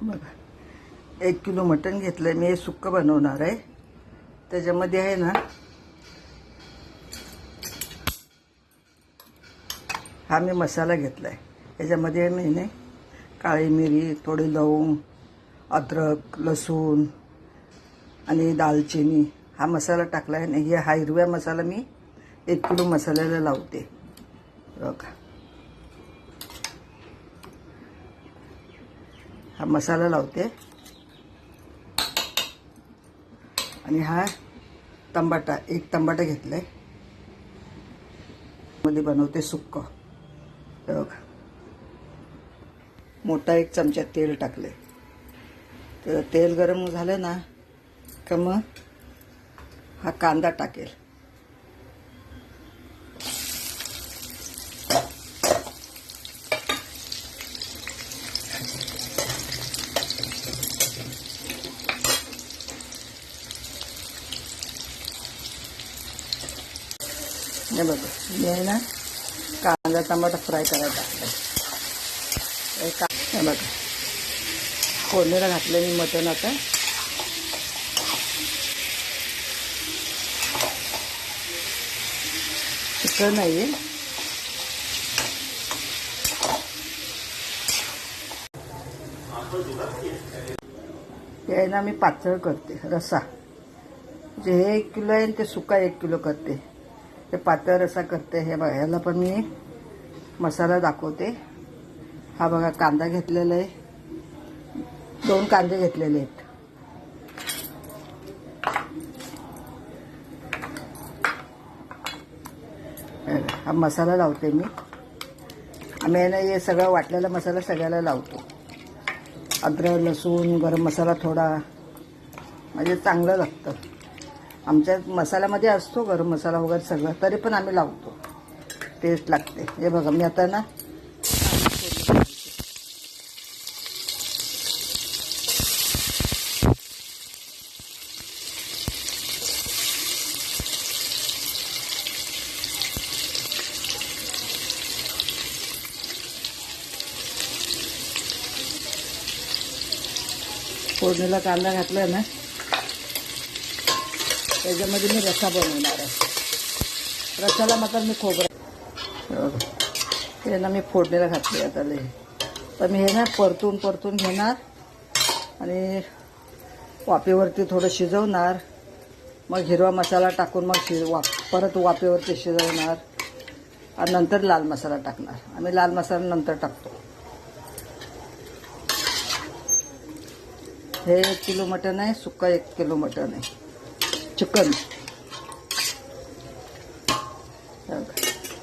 बघा 1 किलो मटण घेतलंय मी. हे सुक्कं बनवणार आहे. त्याच्यामध्ये आहे ना हा मी मसाला घेतलाय. याच्यामध्ये मी काळी मिरी, थोडी लवंग, अद्रक, लसूण आणि दालचिनी हा मसाला टाकला आहे. हे हा हिरव्या मसाला मी 1 किलो मसाल्याला लावते. बघा हा मसाला लावते. आणि हा टमाटा, 1 टमाटा घेतलाय. मध्ये बनवते सुक्क. बघा मोठा 1 चमचा तेल टाकले. तर तेल गरम झालं ना का मग हा कांदा टाकेल. हे बघा मी आहे ना कांदा टमाटा फ्राय करायला टाकला. हे बघा फोडणीला घातलं मी मटण. आता चिकन आहे. हे आहे ना मी पातळ करते रस्सा. जे हे 1 किलो आहे ते सुका 1 किलो करते. ते पातळ रस्सा करते. हे बघा ह्याला पण मी मसाला दाखवते. हा बघा कांदा घेतलेला आहे. 2 कांदे घेतलेले आहेत. हा मसाला लावते मी. आम्ही आहे ना हे सगळं वाटलेला मसाला सगळ्याला लावतो. अद्रक, लसूण, गरम मसाला थोडा, म्हणजे चांगलं लागतं. आमच्या मसाल्यामध्ये असतो गरम मसाला वगैरे सगळं, तरी पण आम्ही लावतो. टेस्ट लागते. हे बघा मी आता ना फोडणीला कांदा घातला ना त्याच्यामध्ये मी रस्सा बनवणार आहे. रस्साला मात्र मी खोबरं हे ना मी फोडणीला घातले. आता तर मी हे ना परतून घेणार आणि वाफेवरती थोडं शिजवणार. मग हिरवा मसाला टाकून मग परत वाफेवरती शिजवणार आणि नंतर लाल मसाला टाकणार. आम्ही लाल मसाला नंतर टाकतो. हे 1 किलो मटण आहे. सुक्का 1 किलो मटण आहे. चिकन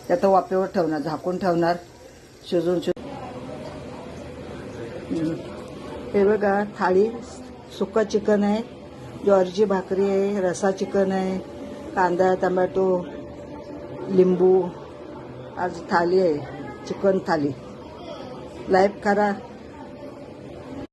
त्यात वाफेवर ठेवणार, झाकून ठेवणार. शिजून हे बघा थाळी. सुक्का चिकन आहे, ज्वारीची भाकरी आहे, रसा चिकन आहे, कांदा, टमॅटो, लिंबू. आज थाली आहे, चिकन थाली. लाईक करा.